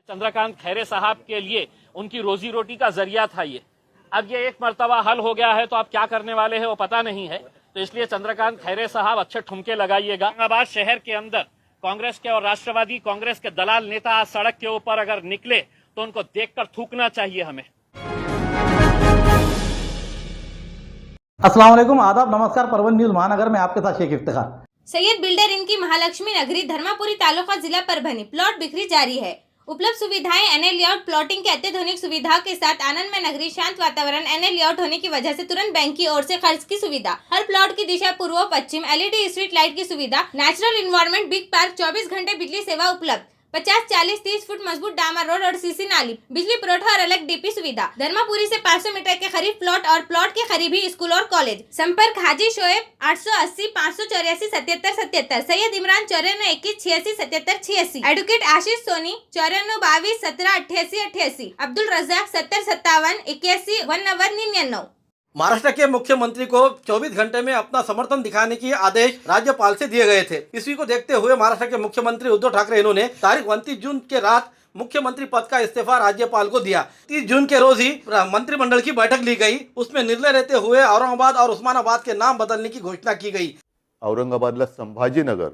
चंद्रकांत खैरे साहब के लिए उनकी रोजी रोटी का जरिया था ये। अब ये एक मर्तबा हल हो गया है तो आप क्या करने वाले हैं वो पता नहीं है। तो इसलिए चंद्रकांत खैरे साहब अच्छे ठुमके लगाइएगा। औरंगाबाद शहर के अंदर कांग्रेस के और राष्ट्रवादी कांग्रेस के दलाल नेता आज सड़क के ऊपर अगर निकले तो उनको देखकर थूकना चाहिए हमें। अस्सलाम वालेकुम, आदाब, नमस्कार। परवन न्यूज महानगर में आपके साथ शेख इफ्तिखार। सैयद बिल्डर इनकी महालक्ष्मी नगरी धर्मापुरी तालुका जिला परभनी प्लॉट बिक्री जारी है। उपलब्ध सुविधाएं एनए लेआउट प्लॉटिंग के अत्याधुनिक सुविधाओं के साथ आनंदमय नगरी, शांत वातावरण, एनए लेआउट होने की वजह से तुरंत बैंक की ओर से खर्च की सुविधा, हर प्लॉट की दिशा पूर्व पश्चिम, एलईडी स्ट्रीट लाइट की सुविधा, नेचुरल इन्वायरमेंट, बिग पार्क, 24 घंटे बिजली सेवा उपलब्ध, 50, 40, 30 फुट मजबूत डामर रोड और सीसी नाली, बिजली पुरवठा और अलग डीपी सुविधा। धर्मापुरी से 500 मीटर के करीब प्लॉट और प्लॉट के करीब ही स्कूल और कॉलेज। संपर्क हाजी शोएब 880 584 77 77, सैयद इमरान 94 21 86 77 86, एडवोकेट आशीष सोनी 94 22 17 88 88, अब्दुल रजाक 70 57 81 19 99। महाराष्ट्र के मुख्यमंत्री को 24 घंटे में अपना समर्थन दिखाने की आदेश राज्यपाल से दिए गए थे। इसी को देखते हुए महाराष्ट्र के मुख्यमंत्री उद्धव ठाकरे इन्होंने तारीख 29 जून के रात मुख्यमंत्री पद का इस्तीफा राज्यपाल को दिया। 30 जून के रोज ही मंत्रिमंडल की बैठक ली गई। उसमें निर्णय लेते हुए औरंगाबाद और उस्मानाबाद के नाम बदलने की घोषणा की गई। औरंगाबादला संभाजीनगर,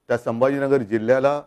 त्या संभाजीनगर जिल्ह्याला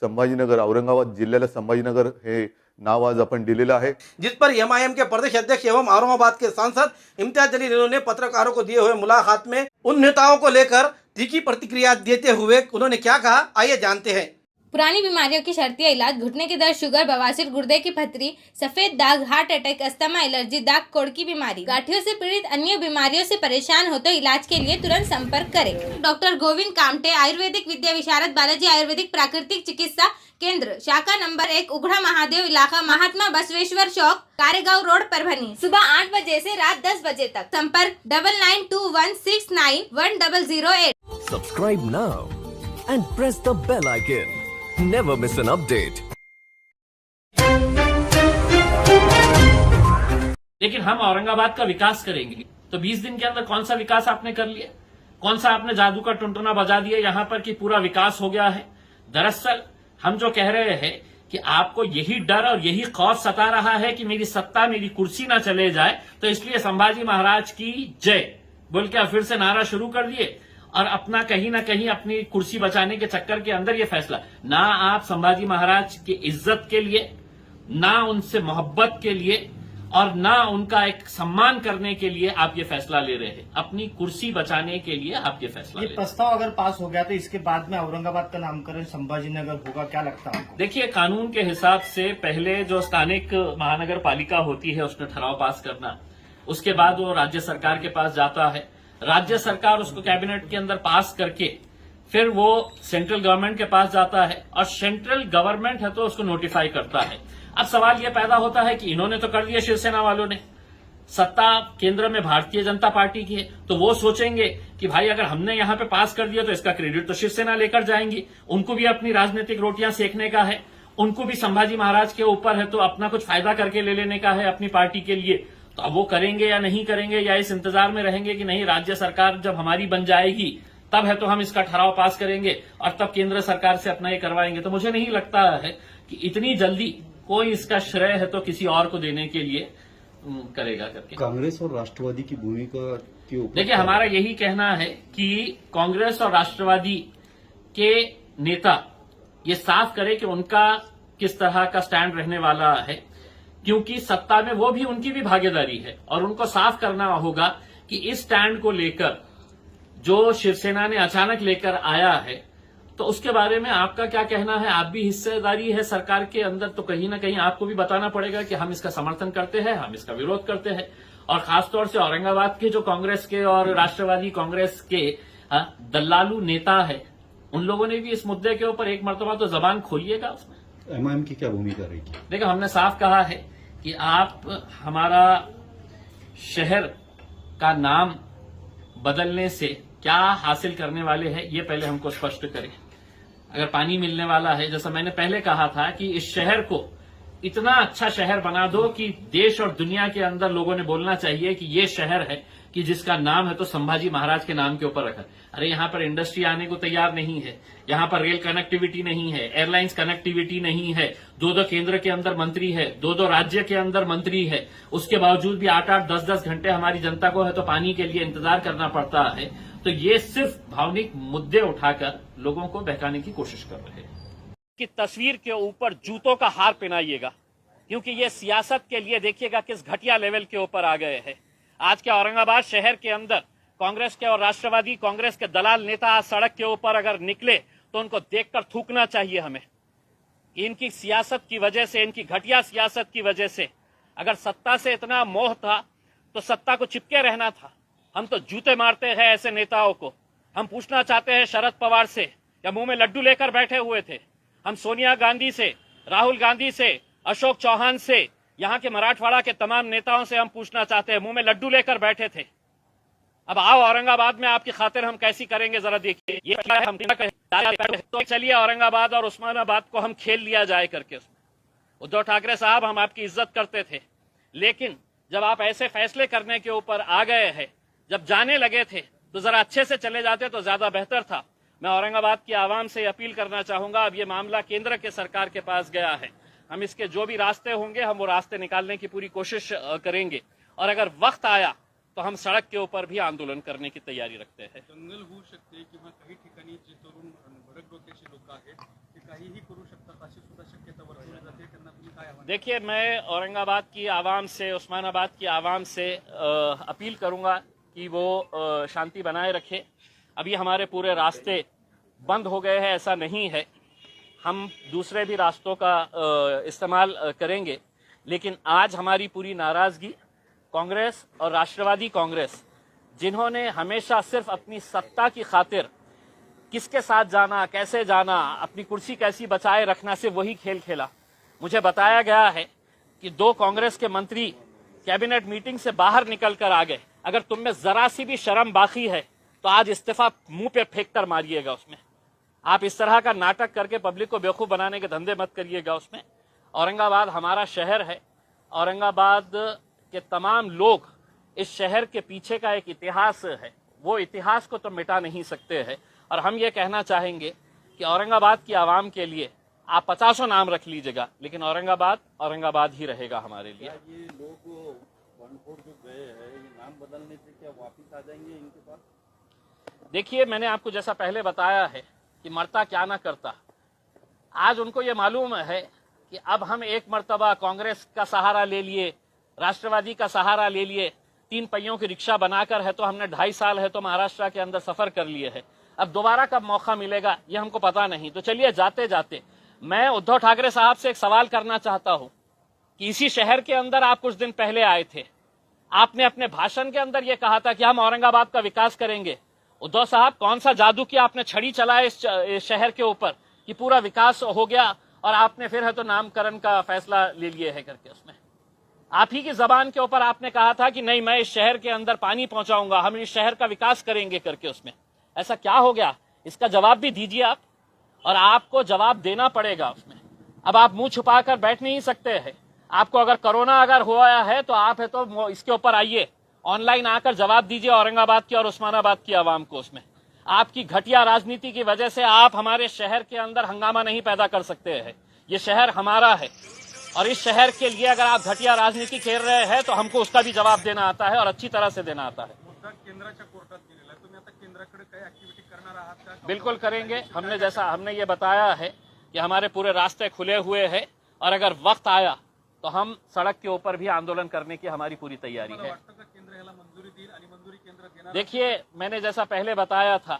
संभाजीनगर, औरंगाबाद जिल्ह्याला संभाजीनगर हे नाव आज आपण दिलेलं आहे। जिस पर एमआईएम के प्रदेश अध्यक्ष एवं औरंगाबाद के सांसद इम्तियाज जलील इन्होंने पत्रकारों को दिए हुए मुलाकात में उन नेताओं को लेकर तीखी प्रतिक्रिया देते हुए उन्होंने क्या कहा, आइए जानते हैं। पुरानी बीमारियों की शर्तिया इलाज, घुटने की दर्द, शुगर, बवासीर, गुर्दे की पथरी, सफेद दाग, हार्ट अटैक, अस्थमा, एलर्जी, दाग कोड़ की बीमारी, गांठियों से पीड़ित अन्य बीमारियों से परेशान हो तो इलाज के लिए तुरंत संपर्क करें। डॉक्टर गोविंद कामटे, आयुर्वेदिक विद्या विशारद, बालाजी आयुर्वेदिक प्राकृतिक चिकित्सा केंद्र, शाखा नंबर 1, उघड़ा महादेव इलाका, महात्मा बसवेश्वर चौक, कारेगांव रोड, परभनी। सुबह 8 बजे से रात 10 बजे तक। संपर्क 9921691008। Subscribe now and press the bell icon. Never miss an update. लेकिन हम औरंगाबाद का विकास करेंगे तो 20 दिन के अंदर कौन सा विकास आपने कर लिया, कौन सा आपने जादू का टुनटुना बजा दिया यहाँ पर कि पूरा विकास हो गया है। दरअसल हम जो कह रहे हैं कि आपको यही डर और यही खौफ सता रहा है कि मेरी सत्ता, मेरी कुर्सी ना चले जाए, तो इसलिए संभाजी महाराज की जय बोल के फिर से नारा शुरू कर दिए और अपना कहीं ना कहीं अपनी कुर्सी बचाने के चक्कर के अंदर ये फैसला, ना आप संभाजी महाराज की इज्जत के लिए, ना उनसे मोहब्बत के लिए और ना उनका एक सम्मान करने के लिए आप ये फैसला ले रहे हैं। अपनी कुर्सी बचाने के लिए आप ये फैसला ले रहे हैं। प्रस्ताव अगर पास हो गया तो इसके बाद में औरंगाबाद का नामकरण संभाजीनगर होगा, क्या लगता है आपको? देखिए, कानून के हिसाब से पहले जो स्थानिक महानगर पालिका होती है उसने ठराव पास करना, उसके बाद वो राज्य सरकार के पास जाता है, राज्य सरकार उसको कैबिनेट के अंदर पास करके फिर वो सेंट्रल गवर्नमेंट के पास जाता है और सेंट्रल गवर्नमेंट है तो उसको नोटिफाई करता है। अब सवाल ये पैदा होता है कि इन्होंने तो कर दिया, शिवसेना वालों ने, सत्ता केंद्र में भारतीय जनता पार्टी की है, तो वो सोचेंगे कि भाई अगर हमने यहां पे पास कर दिया तो इसका क्रेडिट तो शिवसेना लेकर जाएंगी, उनको भी अपनी राजनीतिक रोटियां सेकने का है, उनको भी संभाजी महाराज के ऊपर है तो अपना कुछ फायदा करके ले लेने का है अपनी पार्टी के लिए। तो अब वो करेंगे या नहीं करेंगे, या इस इंतजार में रहेंगे कि नहीं राज्य सरकार जब हमारी बन जाएगी तब है तो हम इसका ठहराव पास करेंगे और तब केंद्र सरकार से अपना ये करवाएंगे। तो मुझे नहीं लगता है कि इतनी जल्दी कोई इसका श्रेय है तो किसी और को देने के लिए करेगा करके। कांग्रेस और राष्ट्रवादी की भूमिका के ऊपर देखिए, हमारा यही कहना है कि कांग्रेस और राष्ट्रवादी के नेता ये साफ करे कि उनका किस तरह का स्टैंड रहने वाला है, क्योंकि सत्ता में वो भी, उनकी भी भागीदारी है और उनको साफ करना होगा कि इस स्टैंड को लेकर जो शिवसेना ने अचानक लेकर आया है तो उसके बारे में आपका क्या कहना है। आप भी हिस्सेदारी है सरकार के अंदर, तो कहीं ना कहीं आपको भी बताना पड़ेगा कि हम इसका समर्थन करते हैं, हम इसका विरोध करते हैं। और खासतौर से औरंगाबाद के जो कांग्रेस के और राष्ट्रवादी कांग्रेस के दल्लालू नेता है, उन लोगों ने भी इस मुद्दे के ऊपर एक मर्तबा तो जबान खोलिएगा उसमें। एमआईएम की क्या भूमिका रहेगी? देखो, हमने साफ कहा है कि आप हमारा शहर का नाम बदलने से क्या हासिल करने वाले हैं ये पहले हमको स्पष्ट करें। अगर पानी मिलने वाला है, जैसा मैंने पहले कहा था कि इस शहर को इतना अच्छा शहर बना दो कि देश और दुनिया के अंदर लोगों ने बोलना चाहिए कि ये शहर है कि जिसका नाम है तो संभाजी महाराज के नाम के ऊपर रखा। अरे यहाँ पर इंडस्ट्री आने को तैयार नहीं है, यहाँ पर रेल कनेक्टिविटी नहीं है, एयरलाइंस कनेक्टिविटी नहीं है, 2-2 केंद्र के अंदर मंत्री है, 2-2 राज्य के अंदर मंत्री है, उसके बावजूद भी 8-8, 10-10 घंटे हमारी जनता को है तो पानी के लिए इंतजार करना पड़ता है। तो ये सिर्फ भावनिक मुद्दे उठाकर लोगों को बहकाने की कोशिश कर रहे हैं। की तस्वीर के ऊपर जूतों का हार पहनाइएगा, क्योंकि ये सियासत के लिए देखिएगा किस घटिया लेवल के ऊपर आ गए हैं। आज के औरंगाबाद शहर के अंदर कांग्रेस के और राष्ट्रवादी कांग्रेस के दलाल नेता आज सड़क के ऊपर अगर निकले तो उनको देखकर थूकना चाहिए हमें। इनकी सियासत की वजह से, इनकी घटिया सियासत की वजह से अगर सत्ता से इतना मोह था तो सत्ता को चिपके रहना था। हम तो जूते मारते हैं ऐसे नेताओं को। हम पूछना चाहते हैं शरद पवार से, या मुंह में लड्डू लेकर बैठे हुए थे। हम सोनिया गांधी से, राहुल गांधी से, अशोक चौहान से, यहाँ के मराठवाड़ा के तमाम नेताओं से हम पूछना चाहते हैं, मुंह में लड्डू लेकर बैठे थे। अब आओ औरंगाबाद में आपकी खातिर हम कैसी करेंगे जरा देखिए। ये हम तो चलिए औरंगाबाद और उस्मानाबाद को हम खेल लिया जाए करके। उद्धव ठाकरे साहब, हम आपकी इज्जत करते थे, लेकिन जब आप ऐसे फैसले करने के ऊपर आ गए हैं, जब जाने लगे थे तो जरा अच्छे से चले जाते तो ज्यादा बेहतर था। मैं औरंगाबाद की आवाम से अपील करना चाहूंगा, अब ये मामला केंद्र के सरकार के पास गया है। हम इसके जो भी रास्ते होंगे हम वो रास्ते निकालने की पूरी कोशिश करेंगे, और अगर वक्त आया तो हम सड़क के ऊपर भी आंदोलन करने की तयारी रखते हैं। दंगल होऊ शकते किंवा काही ठिकाणी जे तरुण भडक डोक्याचे लोक आहेत ते काहीही करू शकतात अशी सुद्धा शक्यता वर्तवली जाते। त्यांना तुम्ही काय आव्हान? देखिए, मैं औरंगाबाद की आवाम से, उस्मानाबाद की आवाम से अपील करूंगा कि वो शांति बनाए रखे। अभी हमारे पूरे रास्ते बंद हो गए हैं ऐसा नहीं है, हम दूसरे भी रास्तों का इस्तेमाल करेंगे। लेकिन आज हमारी पूरी नाराजगी कांग्रेस और राष्ट्रवादी कांग्रेस, जिन्होंने हमेशा सिर्फ अपनी सत्ता की खातिर किसके साथ जाना, कैसे जाना, अपनी कुर्सी कैसी बचाए रखना, से वही खेल खेला। मुझे बताया गया है कि 2 कांग्रेस के मंत्री कैबिनेट मीटिंग से बाहर निकल कर आ गए। अगर तुम में जरा सी भी शर्म बाकी है तो आज इस्तीफा मुंह पे फेंक कर मारिएगा उसमें। आप इस तरह का नाटक करके पब्लिक को बेवकूफ बनाने के धंधे मत करिएगा उसमें। औरंगाबाद हमारा शहर है, औरंगाबाद के तमाम लोग, इस शहर के पीछे का एक इतिहास है, वो इतिहास को तो मिटा नहीं सकते हैं। और हम ये कहना चाहेंगे कि औरंगाबाद की आवाम के लिए आप 50 नाम रख लीजिएगा, लेकिन औरंगाबाद औरंगाबाद ही रहेगा हमारे लिए। ये लोग 1-4 जो गए हैं, ये नाम बदलने से क्या वापिस आ जाएंगे इनके पास? देखिए, मैंने आपको जैसा पहले बताया है कि मरता क्या ना करता। आज उनको ये मालूम है कि अब हम एक मर्तबा कांग्रेस का सहारा ले लिए, राष्ट्रवादी का सहारा ले लिए, 3 पहियों की रिक्शा बनाकर है तो हमने 2.5 साल है तो महाराष्ट्र के अंदर सफर कर लिए है। अब दोबारा कब मौका मिलेगा ये हमको पता नहीं। तो चलिए, जाते जाते मैं उद्धव ठाकरे साहब से एक सवाल करना चाहता हूं कि इसी शहर के अंदर आप कुछ दिन पहले आए थे, आपने अपने भाषण के अंदर यह कहा था कि हम औरंगाबाद का विकास करेंगे। उद्धव साहब, कौन सा जादू की आपने छड़ी चलाए इस शहर के ऊपर कि पूरा विकास हो गया और आपने फिर है तो नामकरण का फैसला ले लिए है करके? उसमें आप ही की जबान के ऊपर आपने कहा था कि नहीं, मैं इस शहर के अंदर पानी पहुंचाऊंगा, हम इस शहर का विकास करेंगे करके। उसमें ऐसा क्या हो गया? इसका जवाब भी दीजिए आप, और आपको जवाब देना पड़ेगा उसमें। अब आप मुंह छुपाकर बैठ नहीं सकते हैं। आपको अगर कोरोना अगर हुआ है तो आप है तो इसके ऊपर आइए, ऑनलाइन आकर जवाब दीजिए औरंगाबाद की और उस्मानाबाद की आवाम को। उसमें आपकी घटिया राजनीति की वजह से आप हमारे शहर के अंदर हंगामा नहीं पैदा कर सकते हैं। ये शहर हमारा है, और इस शहर के लिए अगर आप घटिया राजनीति खेल रहे हैं तो हमको उसका भी जवाब देना आता है और अच्छी तरह से देना आता है। केंद्राच्या कोर्टात गेलेला, तुम्ही आता केंद्राकडे काही ऍक्टिव्हिटी करणार आहात का? बिल्कुल करेंगे। हमने ये बताया है कि हमारे पूरे रास्ते खुले हुए हैं, और अगर वक्त आया तो हम सड़क के ऊपर भी आंदोलन करने की हमारी पूरी तैयारी है। देखिए, मैंने जैसा पहले बताया था,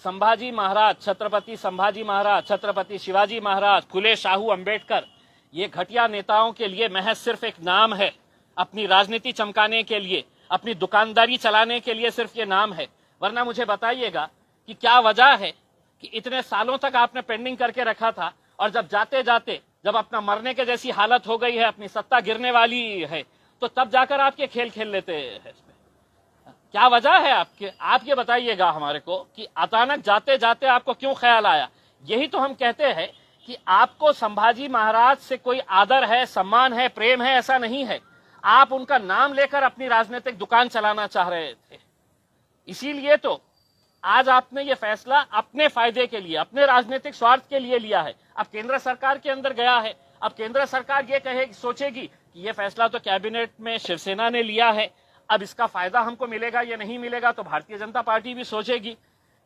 संभाजी महाराज, छत्रपति संभाजी महाराज, छत्रपति शिवाजी महाराज, फुले शाहू अंबेडकर, ये घटिया नेताओं के लिए महज सिर्फ एक नाम है। अपनी राजनीति चमकाने के लिए, अपनी दुकानदारी चलाने के लिए सिर्फ ये नाम है। वरना मुझे बताइएगा कि क्या वजह है कि इतने सालों तक आपने पेंडिंग करके रखा था, और जब जाते जाते जब अपना मरने के जैसी हालत हो गई है, अपनी सत्ता गिरने वाली है, तो तब जाकर आप ये खेल खेल लेते हैं। इसमें क्या वजह है आपके? आप ये बताइएगा हमारे को कि अचानक जाते जाते आपको क्यों ख्याल आया? यही तो हम कहते हैं कि आपको संभाजी महाराज से कोई आदर है, सम्मान है, प्रेम है, ऐसा नहीं है। आप उनका नाम लेकर अपनी राजनीतिक दुकान चलाना चाह रहे थे। इसीलिए तो आज आपने ये फैसला अपने फायदे के लिए, अपने राजनीतिक स्वार्थ के लिए लिया है। अब केंद्र सरकार के अंदर गया है, अब केंद्र सरकार ये सोचेगी कि ये फैसला तो कैबिनेट में शिवसेना ने लिया है, अब इसका फायदा हमको मिलेगा या नहीं मिलेगा। तो भारतीय जनता पार्टी भी सोचेगी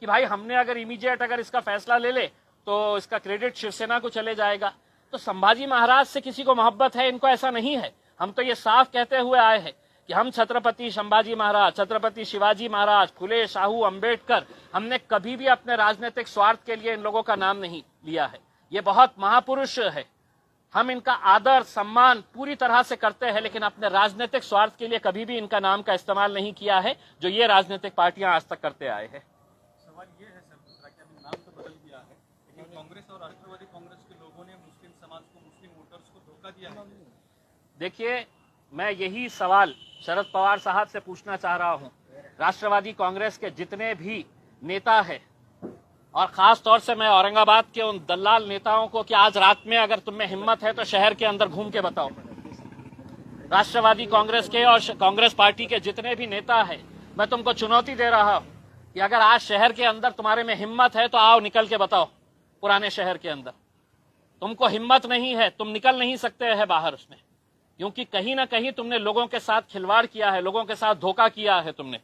कि भाई हमने अगर इमीडिएट अगर इसका फैसला ले ले तो इसका क्रेडिट शिवसेना को चले जाएगा। तो संभाजी महाराज से किसी को मोहब्बत है, इनको ऐसा नहीं है। हम तो ये साफ कहते हुए आए हैं कि हम छत्रपति संभाजी महाराज, छत्रपति शिवाजी महाराज, फुले शाहू, अंबेडकर, हमने कभी भी अपने राजनीतिक स्वार्थ के लिए इन लोगों का नाम नहीं लिया है। ये बहुत महापुरुष है, हम इनका आदर सम्मान पूरी तरह से करते हैं, लेकिन अपने राजनीतिक स्वार्थ के लिए कभी भी इनका नाम का इस्तेमाल नहीं किया है, जो ये राजनीतिक पार्टियां आज तक करते आए हैं। सवाल ये है सर दूसरा कि अभी नाम तो बदल दिया है, लेकिन कांग्रेस और राष्ट्रवादी कांग्रेस के लोगों ने मुस्लिम समाज को, मुस्लिम वोटर्स को धोखा दिया है। देखिए, मैं यही सवाल शरद पवार साहब से पूछना चाह रहा हूं। राष्ट्रवादी कांग्रेस के जितने भी नेता हैं, और खास तौर से मैं औरंगाबाद के उन दलाल नेताओं को कि आज रात में अगर तुम में हिम्मत है तो शहर के अंदर घूम के बताओ। राष्ट्रवादी कांग्रेस के और कांग्रेस पार्टी के जितने भी नेता हैं, मैं तुमको चुनौती दे रहा हूं कि अगर आज शहर के अंदर तुम्हारे में हिम्मत है तो आओ निकल के बताओ। पुराने शहर के अंदर तुमको हिम्मत नहीं है, तुम निकल नहीं सकते हैं बाहर उसमें, क्योंकि कहीं ना कहीं तुमने लोगों के साथ खिलवाड़ किया है, लोगों के साथ धोखा किया है तुमने।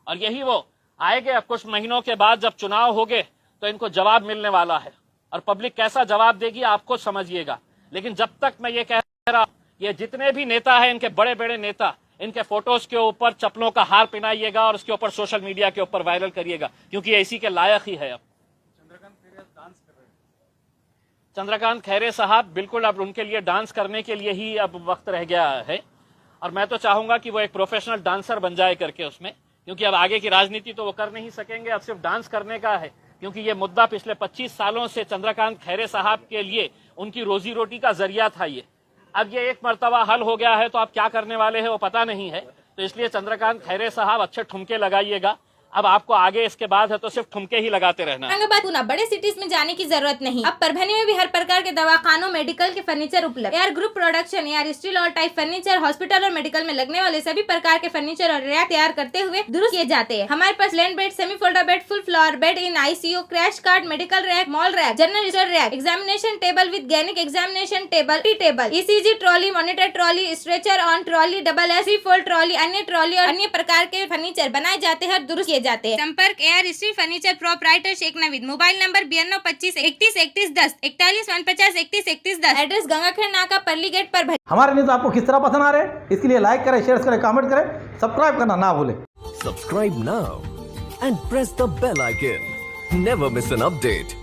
और यही वो आएंगे अब कुछ महीनों के बाद, जब चुनाव होंगे तो इनको जवाब मिलने वाला है, और पब्लिक कैसा जवाब देगी आप खुद समझिएगा। लेकिन जब तक मैं ये कह रहा हूं, ये जितने भी नेता हैं, इनके बड़े बड़े नेता, इनके फोटोज के ऊपर चप्पलों का हार पहनाइएगा और उसके ऊपर सोशल मीडिया के ऊपर वायरल करिएगा, क्योंकि ये इसी के लायक ही है। अब चंद्रकांत खैरे साहब बिल्कुल अब उनके लिए डांस करने के लिए ही अब वक्त रह गया है, और मैं तो चाहूंगा कि वो एक प्रोफेशनल डांसर बन जाए करके उसमें, क्योंकि अब आगे की राजनीति तो वो कर नहीं सकेंगे, अब सिर्फ डांस करने का है। क्योंकि ये मुद्दा पिछले 25 सालों से चंद्रकांत खैरे साहब के लिए उनकी रोजी रोटी का जरिया था ये। अब ये एक मर्तबा हल हो गया है तो आप क्या करने वाले हैं वो पता नहीं है। तो इसलिए चंद्रकांत खैरे साहब अच्छे ठुमके लगाइएगा। अब आपको आगे इसके बाद है तो सिर्फ ठुमके ही लगाते रहना। औरंगाबाद पुणे बड़े सिटीज में जाने की जरूरत नहीं। अब परभनी में भी हर प्रकार के दवाखानों, मेडिकल के फर्नीचर उपलब्ध। Air group production air steel और टाइप फर्नीचर हॉस्पिटल और मेडिकल में लगने वाले सभी प्रकार के फर्नीचर और रैक तैयार करते हुए दुरुस्त किए जाते हैं। हमारे पास land bed, semi Fowler bed, full Fowler bed in ICU, crash cart, medical rack, mall rack, general store rack, examination table with gynaec examination table, T table, ECG trolley, monitor trolley, stretcher on trolley, double S fold trolley, अन्य trolley और अन्य प्रकार के furniture बनाए जाते हैं और दुरुस्त किए जाते हैं। संपर्क air street furniture proprietor Sheikh Naveed, mobile number 9225 31 31 10, 41 49 31 31 10, address Gangakhed Naka, Parli gate पर। हमारे न्यूज़ आपको किस तरह पसंद आ रहे हैं, इसके लिए लाइक करें, शेयर करें, कमेंट करें, सब्सक्राइब करना ना भूलें। Subscribe now and press the bell icon. Never miss an update.